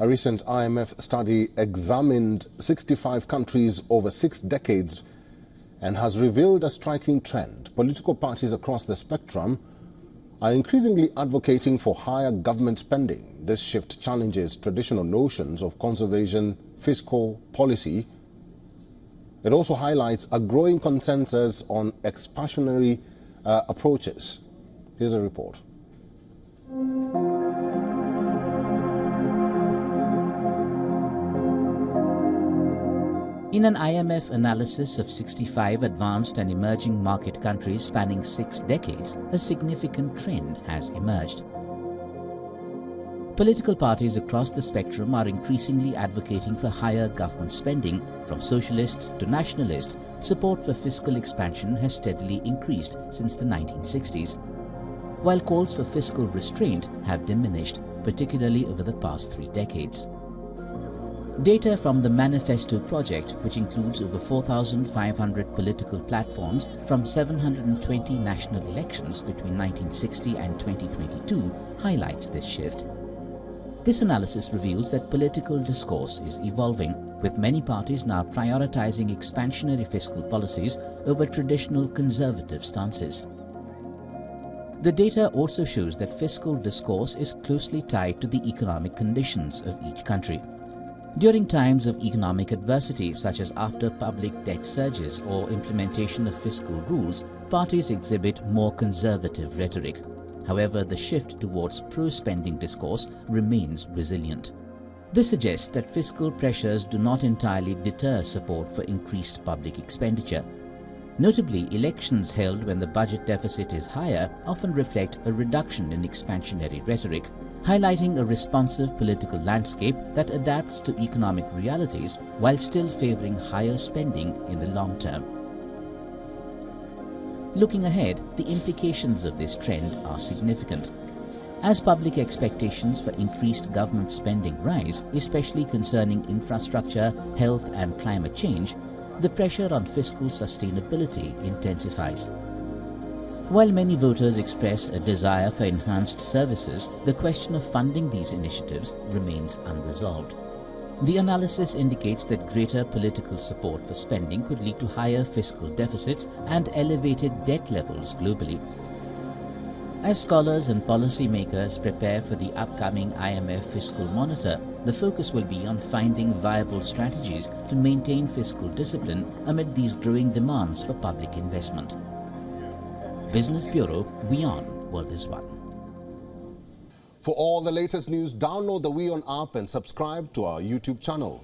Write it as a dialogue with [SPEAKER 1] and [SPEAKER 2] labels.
[SPEAKER 1] A recent IMF study examined 65 countries over 6 decades and has revealed a striking trend. Political parties across the spectrum are increasingly advocating for higher government spending. This shift challenges traditional notions of conservation, fiscal policy. It also highlights a growing consensus on expansionary approaches. Here's a report.
[SPEAKER 2] In an IMF analysis of 65 advanced and emerging market countries spanning 6 decades, a significant trend has emerged. Political parties across the spectrum are increasingly advocating for higher government spending. From socialists to nationalists, support for fiscal expansion has steadily increased since the 1960s, while calls for fiscal restraint have diminished, particularly over the past 3 decades. Data from the Manifesto project, which includes over 4,500 political platforms from 720 national elections between 1960 and 2022, highlights this shift. This analysis reveals that political discourse is evolving, with many parties now prioritizing expansionary fiscal policies over traditional conservative stances. The data also shows that fiscal discourse is closely tied to the economic conditions of each country. During times of economic adversity, such as after public debt surges or implementation of fiscal rules, parties exhibit more conservative rhetoric. However, the shift towards pro-spending discourse remains resilient. This suggests that fiscal pressures do not entirely deter support for increased public expenditure. Notably, elections held when the budget deficit is higher often reflect a reduction in expansionary rhetoric, highlighting a responsive political landscape that adapts to economic realities while still favoring higher spending in the long term. Looking ahead, the implications of this trend are significant. As public expectations for increased government spending rise, especially concerning infrastructure, health and climate change, the pressure on fiscal sustainability intensifies. While many voters express a desire for enhanced services, the question of funding these initiatives remains unresolved. The analysis indicates that greater political support for spending could lead to higher fiscal deficits and elevated debt levels globally. As scholars and policymakers prepare for the upcoming IMF Fiscal Monitor, the focus will be on finding viable strategies to maintain fiscal discipline amid these growing demands for public investment. Business Bureau, WION World is One.
[SPEAKER 1] For all the latest news, download the WION app and subscribe to our YouTube channel.